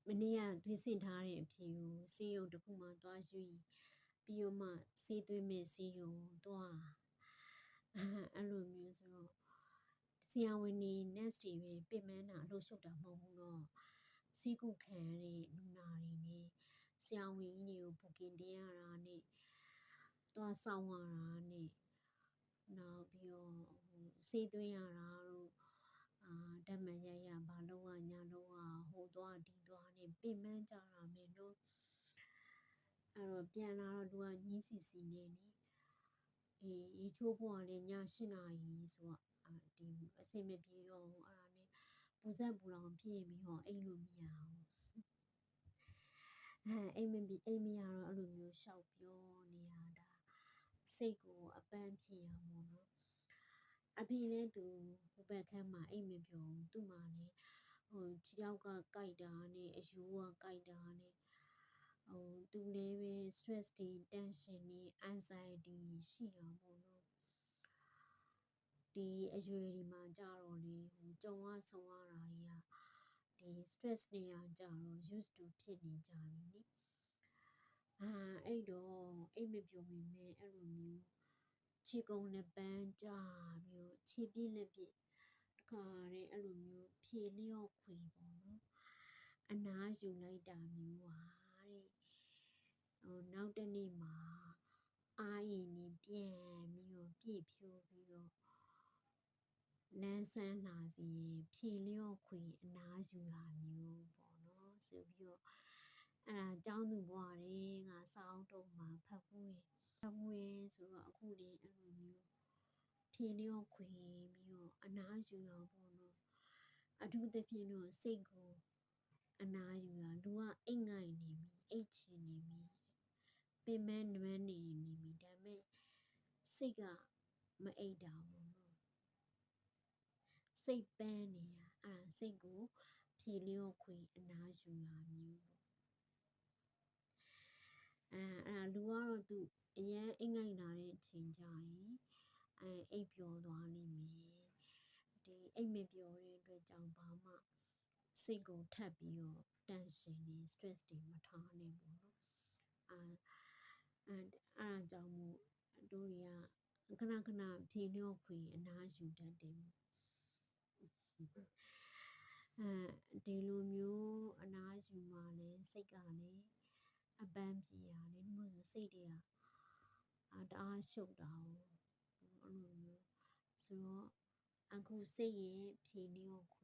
မနေ့ကသွေးစင်ထားတဲ့အဖြေကိုဆေးရုံတစ်ခုမှသွားယူပြီးတော့မှဆေးသွင်းမဲ့ဆေးရုံသွားအဲ့လိုမျိုးဆိုတော့ဆရာဝန်တွေ nurse တွေပဲပြင်ပန်းတာအလုပ်ရှုပ်တာမဟုတ်ဘူးတော့စီးကုခံရတဲ့လူနာတွေနဲ့ဆရာဝန်ကြီးတွေကိုဘုကင်တင်ရတာနဲ့သွားဆောင်ရတာနဲ့နောက်ပြီးတော့ဆေးသွင်းရတာတို့ဓာတ်မှန်ရိုက်ရဘာလို့ညာလို့ဟိုသွားဒီသွားနဲ့ပြင်ပန်းကြတာမယ်နော်အဲ့တော့ပြန်လာတော့သူကညီးစီစီနဲ့လေရေချိုးဖို့ကလည်းည8 နာရီဆိုတော့ဒီအဆင်မပြေတော့ဘူးအဲ့ဒါနဲ့ပူစက်ပူလောင်ဖြစ်ပြီးတော့အိမ်လို့မရဘူးအိမ်မရတော့အဲ့လိုမျိုးရှောက်ပြောနေရတာစိတ်ကိုအပန်းဖြစ်ရမို့နော်အဖေနဲ့သူဟိုဘက်ခန်းမှာအိမ်မပြောဘူးသူ့မှာလေခြေထောက်ကကိုက်တာနဲ့အယူကကိုက်တာနဲ့သူလည်းပဲ stress တွေ tension တွေ anxiety ရှိရမို့နော်ဒီအရွယ်ဒီမှာကြတော့လေကြုံရဆုံရတာတွေကဒီ stress တွေကြတော့ used to ဖြစ်နေကြပြီလေအဲ့တော့အိမ်မပြောမိမဲ့အဲ့လိုမျိုးခြေကုံလက်ပန်းကြပြီးတော့ခြေပြည့်လက်ပြည့်တခါတဲ့အဲ့လိုမျိုးဖြေလျော့ခွေပေါ့နော်အနားယူလိုက်တာမျိုးတဲ့နောက်တနေ့မှာအာရင်နေပြန်ပြီးတော့ပြည့်ဖြိုးပြီးတော့လန်းဆန်းလာစီဖြေလျော့ခွေအနားယူတာမျိုးပေါ့နော်ဆိုပြီးတော့အဲ့ဒါကျောင်းသူဘွားတဲ့ငါစောင်းတုံးမှာဖတ်ဘူးရဲ့ဆိုတော့အခုလေအဲ့လိုမျိုးဖြေလျော့ခွေပြီးတော့အနားယူအောင်ပေါ့နော်အထူးသဖြင့်တော့စိတ်ကိုအနားယူတာလူကအိတ်ငိုက်နေပြီအိတ်ချင်နေပြီပင်မနွမ်းနေပြီဒါပေမဲ့စိတ်ကမအိတ်တာဘူးနော်စိတ်ပန်းနေတာအဲ့ဒါစိတ်ကိုဖြေလျော့ခွေအနားယူတာမျိုးပေါ့အဲ့လူကတော့သူအရန်အိတ်ငိုက်လာတဲ့အချိန်ကြရင်အိတ်ပျော်သွားလိမ့်မယ်ဒီအိတ်မပျော်တဲ့အတွက်ကြောင့်ဘာမှစိတ်ကိုထပ်ပြီးတော့ tension တွေ stress တွေမထားနဲ့ပေါ့နော်အဲ့ဒါကြောင့်မို့တို့တွေကခဏခဏဖြေလျော့ခွေအနားယူတတ်တယ်ဒီလိုမျိုးအနားယူမှလည်းစိတ်ကလည်းအပန်းပြေရတယ်ဒီလိုဆိုစိတ်တွေကတအားရှုပ်တာအဲ့လိုမျိုးဆိုတော့အခုစိတ်ရဲ့ဖြေလျော့ခွ